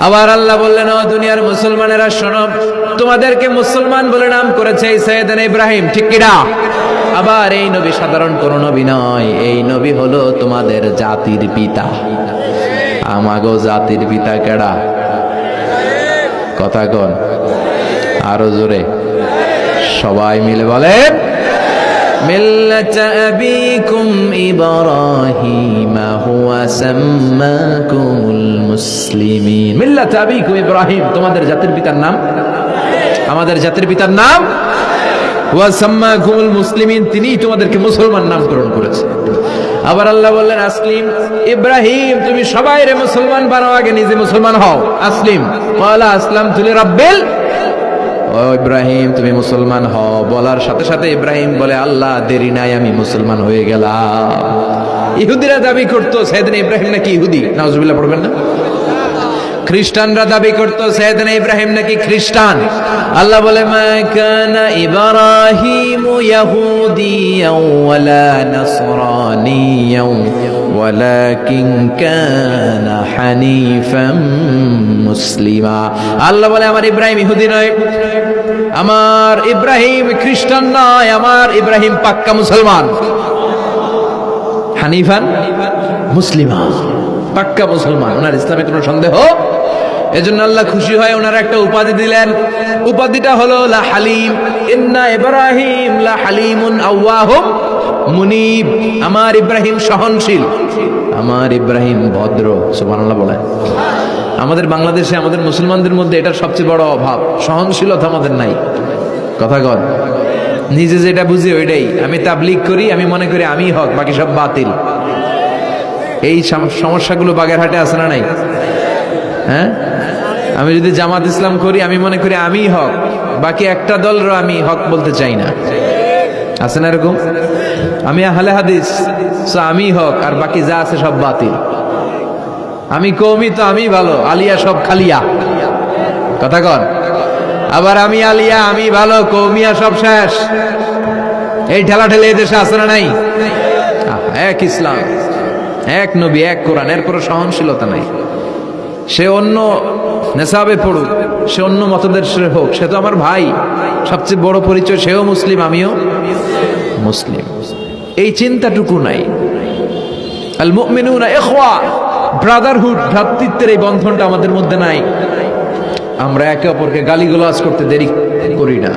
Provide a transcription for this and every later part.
আবার আল্লাহ বললেন, ও দুনিয়ার মুসলমানেরা শোনো, তোমাদেরকে মুসলমান বলে নাম করেছে এই সাইয়েদনা ইব্রাহিম, ঠিক কিনা? আবার এই নবী সাধারণ কোন নবী নয়, এই নবী হলো তোমাদের জাতির পিতা। আমাগো জাতির পিতা কেডা? কথা কন আরো জোরে, সবাই মিলে বলেন, মিল্লাত আবিকুম ইব্রাহিম হুয়া সাম্মাকুমুল মুসলিমিন। মিল্লাত আবিকুম ইব্রাহিম, তোমাদের জাতির পিতার নাম, আমাদের জাতির পিতার নাম হুয়া সাম্মাকুমুল মুসলিমিন, তিনিই তোমাদেরকে মুসলমান নামকরণ করেছে। আবার আল্লাহ বললেন, আসলিম ইব্রাহিম, তুমি সবাইরে মুসলমান বানাও, আগে নিজে মুসলমান হও। আসলিম ক্বালা আসলামতু লিরাব্বিল, ও ইব্রাহিম তুমি মুসলমান হও বলার সাথে সাথে ইব্রাহিম বলে, আল্লাহ দেরি নাই, আমি মুসলমান হয়ে গেলাম। ইহুদিরা দাবি করতো সাইয়েদনা ইব্রাহিম নাকি ইহুদি, নাউজুবিল্লাহ পড়বেন না? খ্রিস্টানরা দাবি করতো সাইয়েদনা ইব্রাহিম নাকি খ্রিস্টান। আল্লাহ বলে, মা কানা ইব্রাহিমু ইয়াহুদিয়াও ওয়ালা নাসরানিয়াও ওয়ালাকিন কানা হানিফাম মুসলিমা। আল্লাহ বলে, আমার ইব্রাহিম ইহুদি নয়, আমার ইব্রাহিম খ্রিস্টান নয়, আমার ইব্রাহিম পাক্কা মুসলমান। হানিফান মুসলিমা, পাক্কা মুসলমান, ওনার ইসলামে কোনো সন্দেহ। এজন্য আল্লাহ খুশি হয়, ওনার একটা উপাধি দিলেন, উপাধিটা হলো লা হালিম। ইন্না ইব্রাহিম লা হালিমুন আওয়াহুম মুনিব, আমার ইব্রাহিম সহনশীল, আমার ইব্রাহিম ভদ্র। সুবহানাল্লাহ বলেন। আমাদের বাংলাদেশে আমাদের মুসলমানদের মধ্যে এটার সবচেয়ে বড় অভাব, সহনশীলতা আমাদের নাই। কথা কন, নিজে যেটা বুঝি ওইটাই। আমি তাবলীগ করি, আমি মনে করি আমি হক, বাকি সব বাতিল। এই সমস্যাগুলো বাগেরহাটে আছে না নাই? হ্যাঁ, আমি যদি জামাত ইসলাম করি, আমি মনে করি আমি হক, বাকি একটা দলরও আমি হক বলতে চাই না। আছে না এরকম? আমি আহলে হাদিস, সো আমি হক, আর বাকি যা আছে সব বাতিল। আমি কওমি, তো আমি ভালো, আলিয়া সব খালিয়া। কথা কন। আবার আমি আলিয়া, আমি ভালো, কওমিয়া সব শেষ। এই ঠেলা ঠেলে এদেশে আছে না নাই? এক ইসলাম, এক নবী, এক কোরআন, এর কোনো সহনশীলতা নাই। সে অন্য নেশাবে পড়ুক, সে অন্য মতদর্শের হোক, সে তো আমার ভাই। সবচেয়ে বড় পরিচয়, সেও মুসলিম, আমিও মুসলিম। এই চিন্তাটুকু নাই। আল মুমিনুনা ইখওয়া, ব্রাদারহুড, ভ্রাতৃত্বের এই বন্ধনটা আমাদের মধ্যে নাই। আমরা একে অপরকে গালিগালাজ করতে দেরি করি না,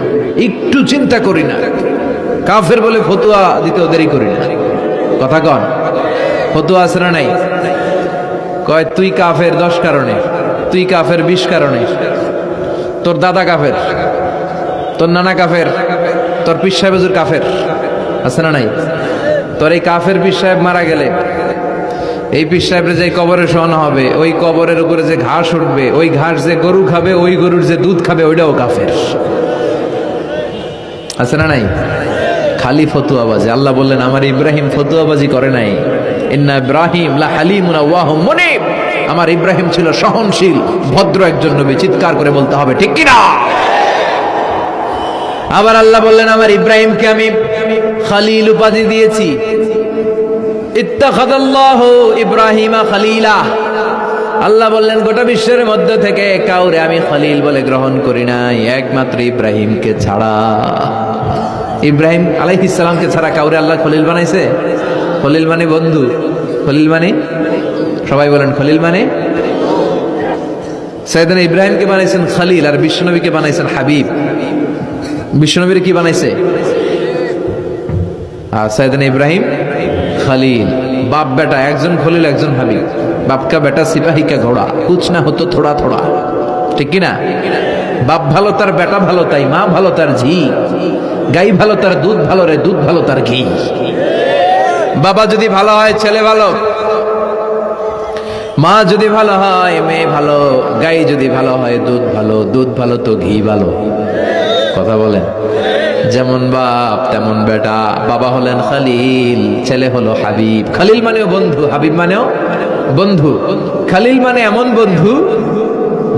একটু চিন্তা করি না। কাফের বলে ফতোয়া দিতেও দেরি করি না। কথা কন, ফতোয়া আছে না নাই? কয় তুই কাফের 10 কারণে, তুই কাফের 20 কারণে, তোর দাদা কাফের, তোর নানা কাফের, তোর পীর সাহেব হুজুর কাফের, আছে না নাই? তোর এই কাফের পীর সাহেব মারা গেলে, এই পীর সাহেবের যে কবরে শোয়ানো হবে, ওই কবরের উপরে যে ঘাস উঠবে, ওই ঘাস যে গরু খাবে, ওই গরুর যে দুধ খাবে, ওইটাও কাফের। আছে না নাই? খালি ফতুয়াবাজি। আল্লাহ বললেন, আমার ইব্রাহিম ফতুয়াবাজি করে নাই। ইন্না ইব্রাহিম লা হালিমুন আওয়াহুম মুনিব, আমার ইব্রাহিম ছিল সহনশীল, ভদ্র একজন নবী। চিৎকার করে বলতে হবে, ঠিক কিনা? আবার আল্লাহ বললেন, আমার ইব্রাহিমকে আমি খালিল উপাধি দিয়েছি। ইত্তাখাযাল্লাহু ইব্রাহিমা খালিলা। আল্লাহ বললেন, গোটা বিশ্বের মধ্যে থেকে কাউরে আমি খলিল বলে গ্রহণ করি নাই, একমাত্র ইব্রাহিমকে ছাড়া। ইব্রাহিম আলাইহিস সালামকে ছাড়া কাউরে আল্লাহ খলিল বানাইছে? খলিল মানে বন্ধু, খলিল মানে, সবাই বলেন খলিল মানে। সাইয়েদনা ইব্রাহিমকে বানাইছেন খলিল, আর বিশ্বনবীকে বানাইছেন হাবিব। বিশ্বনবীর কি বানাইছে? আর সাইয়েদনা ইব্রাহিম খলিল। বাপ বেটা, একজন খলিল একজন হাবিব। বাপ কা বেটা সিপাহী কা ঘোড়া, কুছ না হতো থোড়া থোড়া, ঠিক কিনা? বাপ ভালো তার বেটা ভালো, তাই মা ভালো তার ঝি, গাই ভালো তার দুধ ভালো রে, দুধ ভালো তার ঘি। বাবা যদি ভালো হয় ছেলে ভালো, মা যদি ভালো হয় মেয়ে ভালো, গাই যদি ভালো হয় দুধ ভালো, দুধ ভালো তো ঘি ভালো। কথা বলেন। যেমন বাপ তেমন বেটা। বাবা হলেন খলিল, ছেলে হলো হাবিব। খলিল মানেও বন্ধু, হাবিব মানেও বন্ধু। খলিল মানে এমন বন্ধু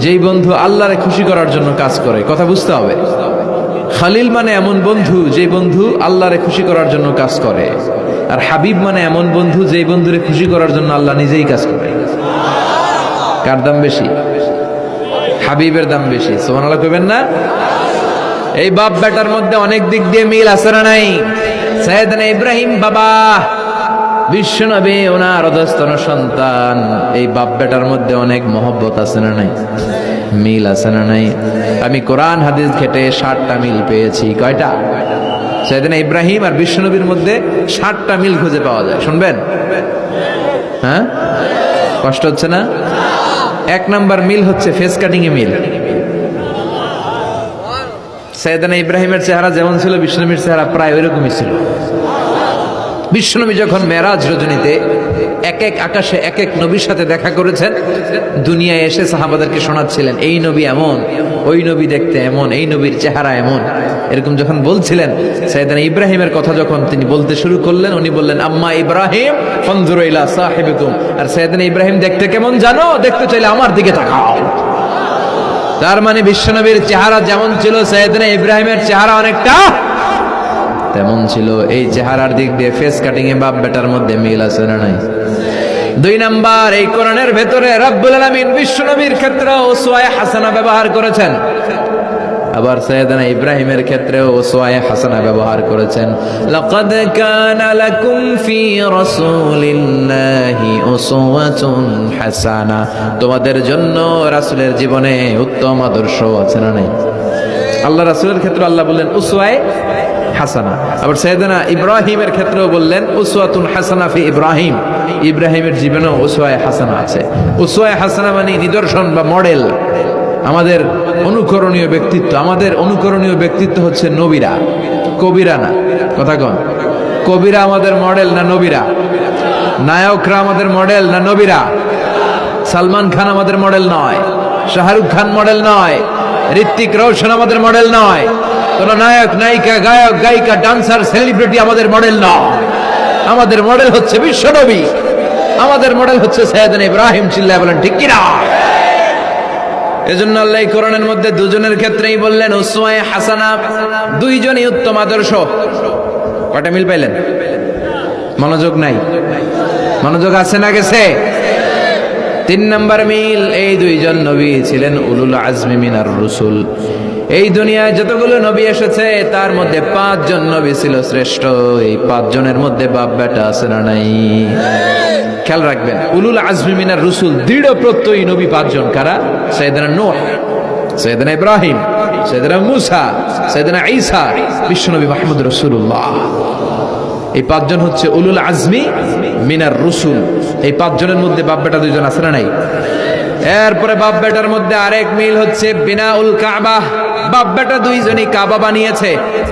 যেই বন্ধু আল্লাহরে খুশি করার জন্য কাজ করে। কথা বুঝতে হবে। খলিল মানে এমন বন্ধু যেই বন্ধু আল্লাহরে খুশি করার জন্য কাজ করে। আর হাবিব মানে এমন বন্ধু যেই বন্ধুরে খুশি করার জন্য আল্লাহ নিজেই কাজ করে। কার দাম বেশি? হাবিবের দাম বেশি, সুবহানাল্লাহ কইবেন না? এই বাপ বেটার মধ্যে অনেক দিক দিয়ে মিল আছে না নাই? সাইয়েদনা ইব্রাহিম বাবা, বিশ্বনবী ওনার অধস্তন সন্তান, এই বাপ বেটার মধ্যে অনেক মহব্বত আছে না নাই? মিল আছে না নাই? আমি কোরআন হাদিস ঘেটে 60টা মিল পেয়েছি। কয়টা? সাইয়েদনা ইব্রাহিম আর বিশ্বনবীর মধ্যে 60টা মিল খুঁজে পাওয়া যায়। শুনবেন? হ্যাঁ, কষ্ট হচ্ছে না? 1 নাম্বার মিল হচ্ছে ফেস কাটিং এ মিল। সাইয়েদনা ইব্রাহিমের চেহারা যেমন ছিল, বিশ্বনবীর চেহারা প্রায় ওইরকমই ছিল। বিশ্বনবী যখন মেরাজ রজনীতে এক এক আকাশে এক এক নবীর সাথে দেখা করেছেন, দুনিয়ায় এসে সাহাবাদেরকে শোনাচ্ছিলেন, এই নবী এমন, ওই নবী দেখতে এমন, এই নবীর চেহারা এমন, এরকম যখন বলছিলেন, সাইয়েদনা ইব্রাহিমের কথা যখন তিনি বলতে শুরু করলেন, উনি বললেন, আম্মা ইব্রাহিম ফানজুরু ইলা সাহিবিকুম। আর সাইয়েদনা ইব্রাহিম দেখতে কেমন জানো? দেখতে চাইলে আমার দিকে তাকাও। তার মানে বিশ্বনবীর চেহারা যেমন ছিল, সাইয়েদনা ইব্রাহিমের চেহারা অনেকটা তেমন ছিল। এই চেহারার দিক দিয়ে ফেস কাটিং এ বাপ বেটার মধ্যে মিল আছে না নাই? 2 নাম্বার, এই কোরআনের ভেতরে রব্বুল আলামিন বিশ্বনবীর ক্ষেত্রে উসওয়ায়ে হাসানা ব্যবহার করেছেন, আবার সাইয়েদনা ইব্রাহিমের ক্ষেত্রেও উসওয়ায়ে হাসানা ব্যবহার করেছেন। লাকাদ কানা লাকুম ফি রাসূলিল্লাহি উসওয়াতুন হাসানা, তোমাদের জন্য রাসূলের জীবনে উত্তম আদর্শ আছে না নাই? আল্লাহ রাসূলের ক্ষেত্রে আল্লাহ বললেন উসওয়ায়ে হাসানা, আবার সাইয়েদনা ইব্রাহিমের ক্ষেত্রেও বললেন উসওয়াতুন হাসানা ফি ইব্রাহিম, ইব্রাহিমের জীবনেও উসওয়ায়ে হাসানা আছে। উসওয়ায়ে হাসানা মানে নিদর্শন বা মডেল, আমাদের অনুকরণীয় ব্যক্তিত্ব। আমাদের অনুকরণীয় ব্যক্তিত্ব হচ্ছে নবীরা, কবিরা না। কথা কন, কবিরা আমাদের মডেল না নবীরা? নায়করা আমাদের মডেল না নবীরা? সালমান খান আমাদের মডেল নয়, শাহরুখ খান মডেল নয়, ঋত্বিক রোশন আমাদের মডেল নয়, কোন নায়ক নায়িকা গায়ক গায়িকা ডান্সার সেলিব্রিটি আমাদের মডেল নয়। আমাদের মডেল হচ্ছে বিশ্বনবী, আমাদের মডেল হচ্ছে সাইয়েদনা ইব্রাহিম। চিল্লায় বলেন ঠিক কিনা? এজন্য আল্লাহ কোরআনের মধ্যে দুজনের ক্ষেত্রেই বললেন উসওয়ায়ে হাসানা, দুইজনই উত্তম আদর্শ। কয়টা মিল পাইলেন? মনোযোগ নাই? মনোযোগ আছে না গেছে? 3 নাম্বার মিল, এই দুইজন নবী ছিলেন উলুল আজমি মিনার রসুল। এই দুনিয়ায় যতগুলো নবী এসেছে তার মধ্যে 5 জন নবী ছিল শ্রেষ্ঠ। এই 5 জনের মধ্যে বাপ বেটা আছে না নাই? খেয়াল রাখবেন, উলুল আজমি মিনার রসুল দৃঢ় প্রত্যয়ী নবী 5 জন। কারা? সাইয়েদনা নূহ, সাইয়েদনা ইব্রাহিম, সাইয়েদনা মূসা, সাইয়েদনা ঈসা, বিশ্বনবী মুহাম্মদ রাসূলুল্লাহ। এই 5 জন হচ্ছে উলুল আজমি মিনার রসুল। এই 5 জনের মধ্যে বাপ বেটা 2 জন আছে না নাই? এরপরে বাপ বেটার মধ্যে আরেক মিল হচ্ছে বিনাউল কাবা। বাপ বেটা 2 জনই কাবা বানিয়েছে।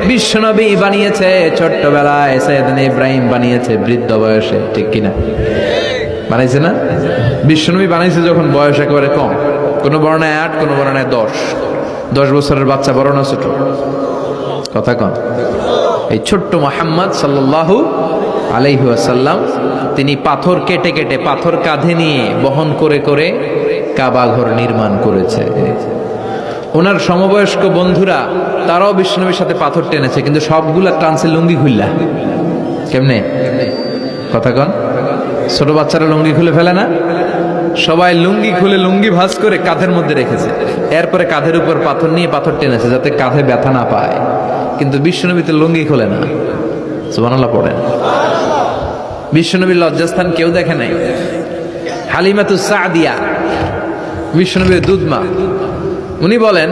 বিশ্বনবী বানিয়েছে ছোট্টবেলায়, সাইয়েদনা ইব্রাহিম বানিয়েছে বৃদ্ধ বয়সে। ঠিক কিনা? বানাইছে না? বিশ্বনবী বানাইছে যখন বয়স একেবারে কম, কোন বর্ণায় 8, কোন বর্ণায় 10 বছরের বাচ্চা, বড় না ছোট? কথা কন। এই ছোট্ট মুহাম্মদ সাল্লাল্লাহু আলাইহি ওয়াসাল্লাম, তিনি পাথর কেটে কেটে, পাথর কাঁধে নিয়ে বহন করে করে কাবা ঘর নির্মাণ করেছে। ওনার সমবয়স্ক বন্ধুরা তারাও বিশ্বনবীর সাথে পাথর টেনেছে, কিন্তু সবগুলা টানছে লুঙ্গি খুললা। কেমনে? কথা কন। ছোট বাচ্চারা লুঙ্গি খুলে ফেলে না? সবাই লুঙ্গি খুলে লুঙ্গি ভাঁজ করে কাঁধের মধ্যে রেখেছে, এরপরে কাঁধের উপর পাথর নিয়ে পাথর টেনেছে যাতে কাঁধে ব্যথা না পায়। কিন্তু বিশ্বনবী তো লুঙ্গি খোলে না। সুবহানাল্লাহ পড়েন। বিশ্বনবীর লজ্জাস্থান কেউ দেখে নাই। হালিমাতুস সাদিয়া, বিশ্বনবীর দুধমা, উনি বলেন,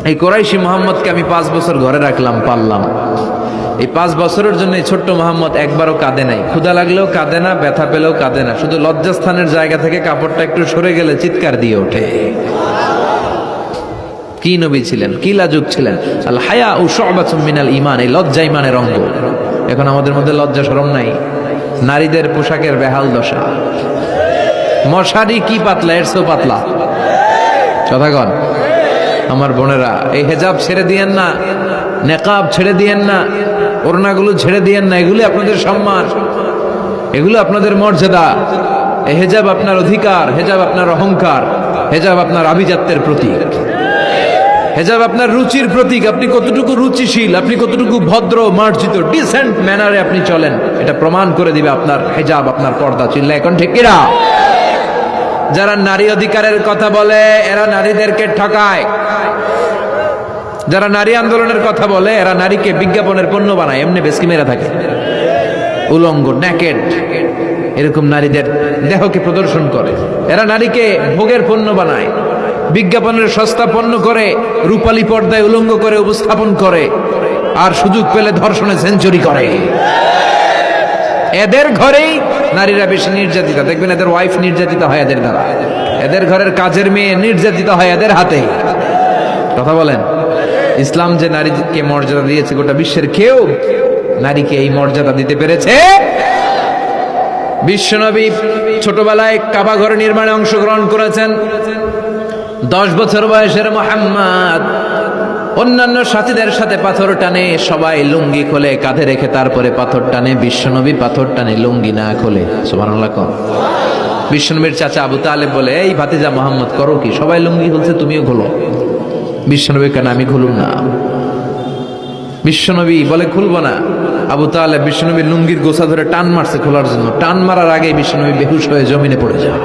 এই কোরাইশি মুহাম্মদকে আমি 5 বছর ঘরে রাখলাম, পাললাম। এই 5 বছরের জন্য এই ছোট্ট মুহাম্মদ একবারও কাঁদে নাই। ক্ষুধা লাগলেও কাঁদে না, ব্যথা পেলেও কাঁদে না। শুধু লজ্জাস্থানের জায়গা থেকে কাপড়টা একটু সরে গেলে চিৎকার দিয়ে ওঠে। কি নবী ছিলেন, কি লাজুক ছিলেন। আল হায়া ও শুবাতুম মিনাল ঈমান, এই লজ্জা ঈমানের অঙ্গ। এখন আমাদের মধ্যে লজ্জা শরম নাই। নারীদের পোশাকের বেহাল দশা। মশারি কি পাতলা, এর চেয়েও পাতলা। কথা কন। আমার বোনেরা, এই হেজাব ছেড়ে দিয়েন না, নেকাব ছেড়ে দিয়েন না, ওড়নাগুলো ছেড়ে দিয়েন না। এগুলি আপনাদের সম্মান, এগুলো আপনাদের মর্যাদা। এই হেজাব আপনার অধিকার, হেজাব আপনার অহংকার, হেজাব আপনার আভিজাত্যের প্রতীক, হেজাব আপনার রুচির প্রতীক। আপনি কতটুকু রুচিশীল, আপনি কতটুকু ভদ্র, মার্জিত, ডিসেন্ট ম্যানারে আপনি চলেন, এটা প্রমাণ করে দিবে আপনার হেজাব, আপনার পর্দা। চিল্লা এখন ঠিক কিনা? যারা নারী অধিকারের কথা বলে এরা নারীদেরকে ঠকায়, যারা নারী আন্দোলনের কথা বলে এরা নারীকে বিজ্ঞাপনের পণ্য বানায়, এমনি বেশকি মেরা থাকে, উলঙ্গ নেকেড এরকম নারীদের দেহকে প্রদর্শন করে। এরা নারীকে ভোগের পণ্য বানায়, বিজ্ঞাপনের সস্তা পণ্য করে রূপালী পর্দায় উলঙ্গ করে উপস্থাপন করে, আর সুযোগ পেলে ধর্ষণে সেঞ্চুরি করে। এদের ঘরেই নারীরা বেশি নির্যাতিত, দেখবেন এদের ওয়াইফ নির্যাতিত হয় এদের দ্বারা, এদের ঘরের কাজের মেয়ে নির্যাতিত হয় এদের হাতে। কথা বলেন, ইসলাম যে নারীকে মর্যাদা দিয়েছে গোটা বিশ্বের কেউ নারীকে এই মর্যাদা দিতে পেরেছে? বিশ্বনবী ছোটবেলায় কাবা ঘর নির্মাণে অংশগ্রহণ করেছেন। 10 বছর বয়সের মুহাম্মদ অন্যান্য সাথীদের সাথে পাথর টানে, সবাই লুঙ্গি খোলে কাঁধে রেখে, তারপরে পাথর টানে। বিশ্বনবী পাথর টানে লুঙ্গি না খোলে। সুবহানাল্লাহ। বিশ্বনবীর চাচা আবু তালেব বলে, এই ভাতিজা মুহাম্মদ করো কি, সবাই লুঙ্গি খুলছে তুমিও খোলো। বিশ্বনবী কেন, আমি খুলুম না। বিশ্বনবী বলে খুলবো না। আবু তালেব বিশ্বনবীর লুঙ্গির গোছা ধরে টান মারছে খোলার জন্য, টান মারার আগে বিশ্বনবী বেহুশ হয়ে জমিনে পড়ে যায়।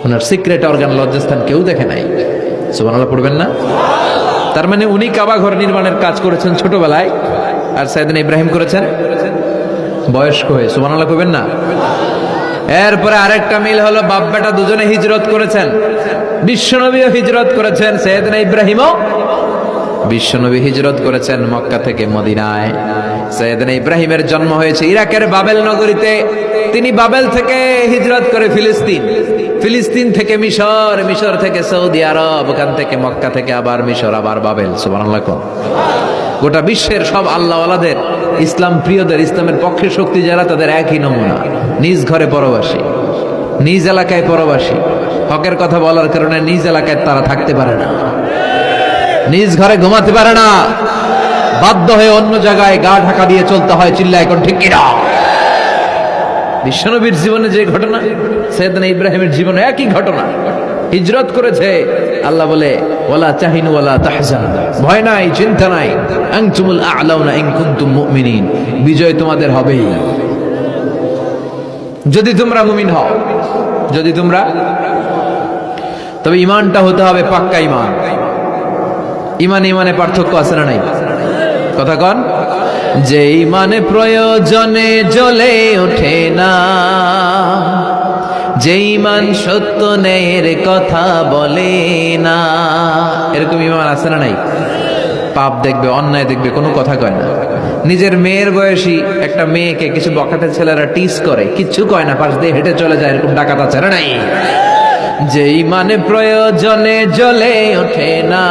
ওনার সিক্রেট অর্গান লজ্জাস্থান কেউ দেখে নাই। সুবহানাল্লাহ পড়বেন না? তার মানে উনি কাবা ঘর নির্মাণের কাজ করেছেন ছোটবেলায়, আর সাইয়েদনা ইব্রাহিম করেছেন বয়স্ক হয়ে। সুবহানাল্লাহ কইবেন না? এরপরে আরেকটা মিল হলো, বাপ বেটা দুজনে হিজরত করেছেন। বিশ্বনবীও হিজরত করেছেন, সাইয়েদনা ইব্রাহিমও। বিশ্বনবী হিজরত করেছেন মক্কা থেকে মদিনায়। সাইয়েদনা ইব্রাহিমের জন্ম হয়েছে ইরাকের বাবেল নগরীতে। তিনি বাবেল থেকে হিজরত করে ফিলিস্তিন, ফিলিস্তিন থেকে মিশর, মিশর থেকে সৌদি আরব, ওখান থেকে মক্কা থেকে আবার মিশর, আবার বাবেল। সুবহানাল্লাহ। গোটা বিশ্বের সব আল্লাহওয়ালাদের, ইসলাম প্রিয়দের, ইসলামের পক্ষে শক্তি যারা, তাদের একই নমুনা। নিজ ঘরে পরবাসী, নিজ এলাকায় পরবাসী। হকের কথা বলার কারণে নিজ এলাকায় তারা থাকতে পারে না, নিজ ঘরে ঘুমাতে পারে না, বাধ্য হয়ে অন্য জায়গায় গা ঢাকা দিয়ে চলতে হয়। চিল্লায় এখন ঠিক কিনা? বিশ্বনবীর জীবনে যে ঘটনা, সাইয়েদনা ইব্রাহিমের জীবনে একই ঘটনা। হিজরত করেছে, আল্লাহ বলে ওয়ালা তাহিনু ওয়ালা তাহজানু, ভয় নাই, চিন্তা নাই, আনতুমুল আ'লাউনা ইন কুনতুম মুমিনিন, বিজয় তোমাদের হবেই যদি তোমরা মুমিন হও, যদি তোমরা। তবে ঈমানটা হতে হবে পাক্কা ঈমান। ঈমান ঈমানে পার্থক্য আছে না নাই? কথা কন। যে ঈমানে প্রয়োজনে জ্বলে ওঠে না, যে ঈমান সত্য ন্যায়ের কথা বলে না, এরকম ঈমান আছে না নাই? পাপ দেখবে, অন্যায় দেখবে, কোনো কথা কয় না। নিজের মেয়ের বয়সী একটা মেয়েকে কিছু বখাটে ছেলেরা টিস করে, কিচ্ছু কয় না, পাশ দিয়ে হেঁটে চলে যায়, এরকম ডাকাত আছে না নাই? যে ঈমানে প্রয়োজনে জ্বলে ওঠে না,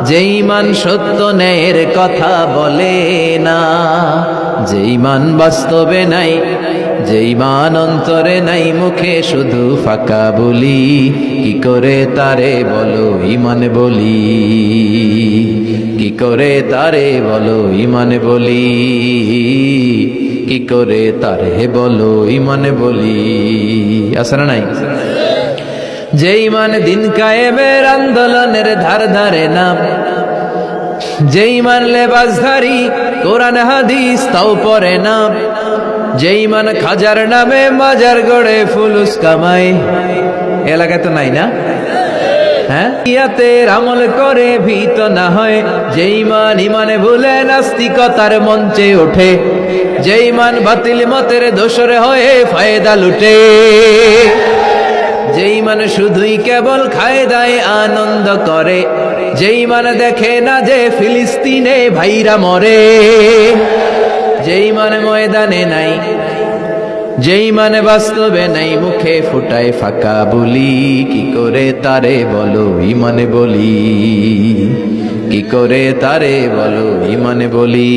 যে ঈমান সত্য ন্যায়ের কথা বলে না, যে ঈমান বাস্তবে নাই, যে ঈমান অন্তরে নাই, মুখে শুধু ফাঁকা বলি, কি করে তারে বলো ঈমানে বলি, কি করে তারে বলো ঈমানে বলি, কি করে তারে বলো ঈমানে বলি। আছে না নাই? যে ঈমান দিন কায়েমের আন্দোলনের ধার ধারে না, যে ঈমান লেবাসধারী কোরআন হাদিস তাও পড়ে না, যে ঈমান খাজার নামে মাজার গড়ে ফুলুস কামাই। এলাকায় তো নাই না? হ্যাঁ, ইয়াতের আমল করে ভীত না হয়, যে ঈমান ঈমানে ভুলে নাস্তিকতার মঞ্চে ওঠে, যে ঈমান বাতিল মতের দোসরে হয়ে ফায়দা লুটে, যে ঈমান শুধুই কেবল খায় দায় আনন্দ করে, যে ঈমান দেখে না যে ফিলিস্তিনে ভাইরা মরে, যে ঈমান ময়দানে নাই, যে ঈমান বাস্তবে নাই, মুখে ফুটায় ফাঁকা বলি, কি করে তারে বলো ঈমানে বলি, কি করে তারে বলো ঈমানে বলি,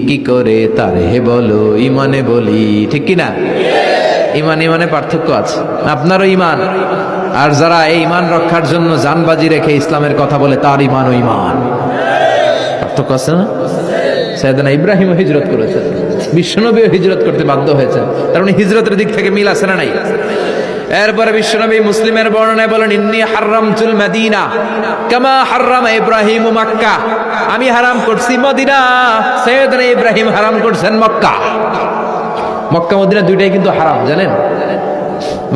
কি করে তারে বলো ঈমানে বলি। ঠিক কিনা? ঈমান ঈমানে পার্থক্য আছে। আপনারও ঈমান, আর যারা এই ঈমান রক্ষার জন্য জানবাজি রেখে ইসলামের কথা বলে, তার ঈমান ও ঈমান পার্থক্য আছে না? সাইয়েদনা ইব্রাহিম হিজরত করেছেন, বিশ্বনবীও হিজরত করতে বাধ্য হয়েছেন, তার মানে হিজরতের দিক থেকে মিল আছে না নাই? এরপরে বিশ্বনবী মুসলিমের বর্ণনায় বলেন, ইন্নী হারামতুল মদিনা কামা হারামা ইব্রাহিম মক্কা, আমি হারাম করছি মদিনা, সাইয়েদনা ইব্রাহিম হারাম করছেন মক্কা। মক্কা মদিনা দুইটাই কিন্তু হারাম, জানেন?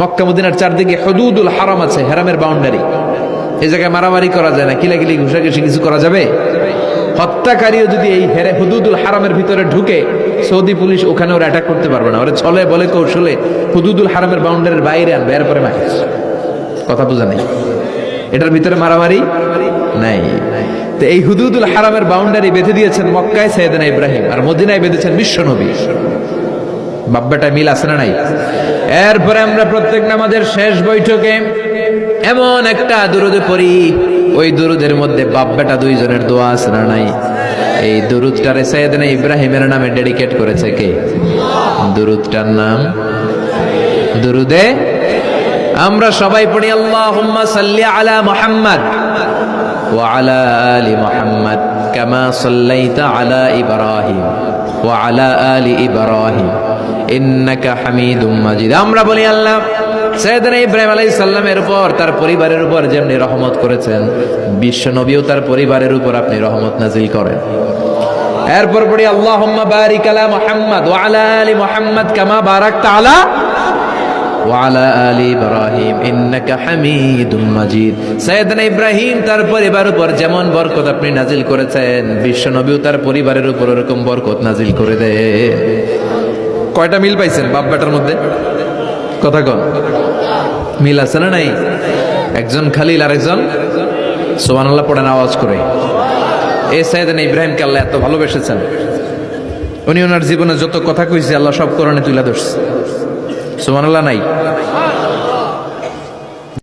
মক্কা মদিনার চারদিকে হুদুদুল হারাম আছে, হারামের বাউন্ডারি। এই জায়গায় মারামারি করা যায় না, কিলাকিলি ঘুষাঘুষি কিছু করা যাবে? হত্যাকারীও যদি এই হুদুদুল হারামের ভিতরে ঢুকে, সৌদি পুলিশ ওখানে ওরা অ্যাটাক করতে পারবে না। ওরা ছলে বলে কৌশলে হুদুদুল হারামের বাউন্ডারির বাইরে আনবে, এরপরে মারে। কথা বোঝা নেই? এটার ভিতরে মারামারি নাই। তো এই হুদুদুল হারামের বাউন্ডারি বেঁধে দিয়েছেন মক্কায় সাইয়েদনা ইব্রাহিম, আর মদিনায় বেঁধেছেন বিশ্ব নবী। বাব্বাটা মিল আছে না নাই? এরপরে আমরা প্রত্যেক নামাজের শেষ বৈঠকে এমন একটা দুরুদ পড়ি, ওই দুরুদের মধ্যে বাব্বাটা দুইজনের দোয়া আছে না নাই? এই দুরুদটারে সাইয়েদনা ইব্রাহিমের নামে ডেডিকেট করেছে কে? দুরুদটার নাম দুরুদে আমরা সবাই পড়ি আল্লাহুম্মা সাল্লি আলা মুহাম্মাদ ওয়া আলা আলি মুহাম্মাদ কামা সাল্লাইতা আলা ইব্রাহিম ওয়া আলা আলি ইব্রাহিম ইন্নাকা হামিদুম মাজিদ। আমরা বলি আল্লাহ সাইয়েদনা ইব্রাহিম আলাইহিস সালামের উপর, তার পরিবারের উপর যেমনি রহমত করেছেন, বিশ্ব নবীও তার পরিবারের উপর আপনি রহমত নাজিল করেন। এরপর পড়ি আল্লাহুম্মা বারিক আলা মুহাম্মাদ ওয়া আলা আলি মুহাম্মাদ কামা বারাকতা আলা ওয়া আলা আলি ইব্রাহিম ইন্নাকা হামিদুম মাজিদ। সাইয়েদনা ইব্রাহিম তার পরিবারের উপর যেমন বরকত আপনি নাজিল করেছেন, বিশ্ব নবীও তার পরিবারের উপর এরকম বরকত নাজিল করে দেন। কয়টা মিল পাইছেন বাপ বেটার মধ্যে? কথা কন, মিল আছে না নাই? একজন খালিল আর একজন সুবহানাল্লাহ পড়েন আওয়াজ করে। এই সাইয়েদনা ইব্রাহিমকে আল্লাহ এত ভালোবেসেছেন, উনি ওনার জীবনে যত কথা কইছে আল্লাহ সব কোরআনে তুলে ধরছে। সুবহানাল্লাহ নাই?